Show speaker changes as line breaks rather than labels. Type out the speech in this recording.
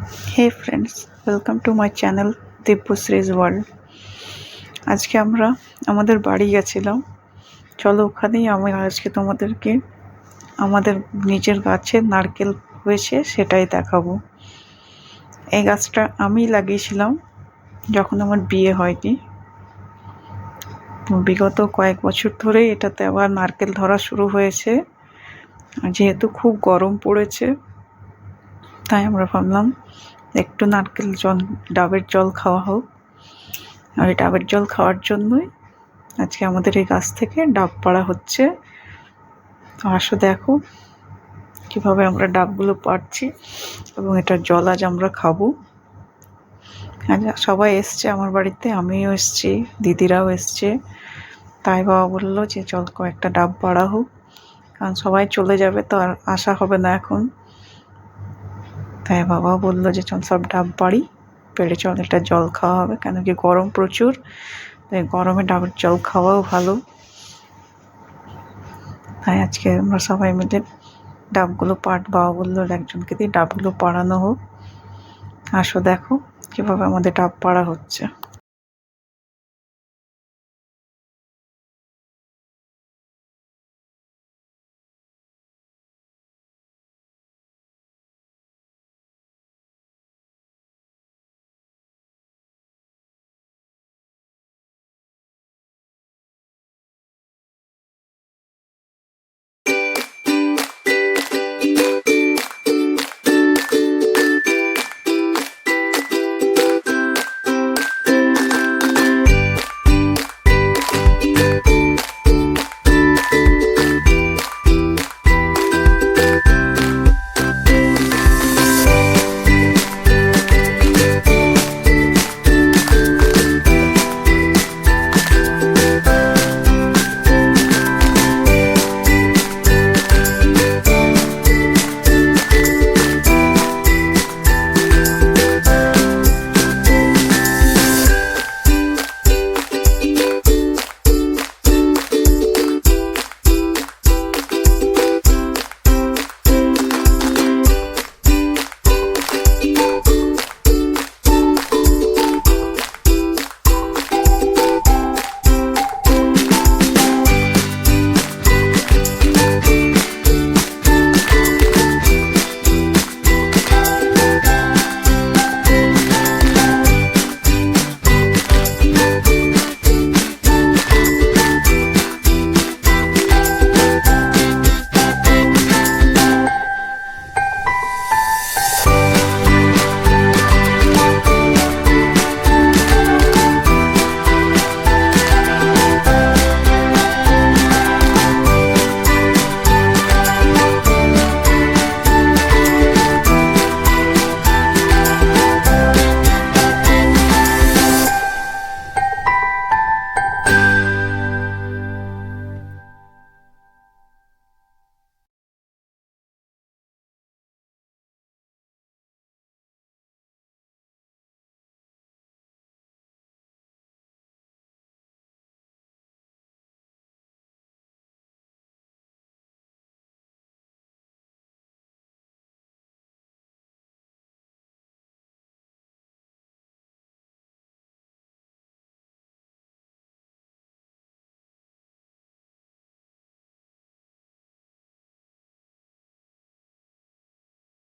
Hey friends, welcome to my channel Divyashree's world. আজকে আমরা আমাদের বাড়ি গেছিলাম। চলো ওখানেই আমি আজকে তোমাদেরকে আমাদের নিজের গাছের নারকেল হয়েছে সেটাই দেখাবো। এই গাছটা আমি লাগিয়েছিলাম যখন আমার বিয়ে হয়নি। বিগত কয়েক বছর ধরে এটাতে আবার নারকেল ধরা শুরু হয়েছে। যেহেতু খুব গরম পড়েছে তাই আমরা ভাবলাম একটু নারকেল জল, ডাবের জল খাওয়া হোক। আর এই ডাবের জল খাওয়ার জন্যই আজকে আমাদের এই গাছ থেকে ডাব পাড়া হচ্ছে। তো আসো দেখো কীভাবে আমরা ডাবগুলো পাড়ছি এবং এটার জল আজ আমরা খাবো। আজ সবাই এসছে আমার বাড়িতে, আমিও এসছি, দিদিরাও এসছে। তাই বাবা বললো যে চল কয়েকটা ডাব পাড়া হোক, কারণ সবাই চলে যাবে তো আর আসা হবে না এখন। তাই বাবা বললো যে চল সব ডাব পাড়ি, পেড়ে চল এটা জল খাওয়া হবে, কেন কি গরম প্রচুর, তাই গরমে ডাবের জল খাওয়াও ভালো। তাই আজকে আমরা সবাই মিলে ডাবগুলো বাবা বললো একজনকে দিয়ে ডাবগুলো পাড়ানো হোক। আসো দেখো কীভাবে আমাদের ডাব পাড়া হচ্ছে।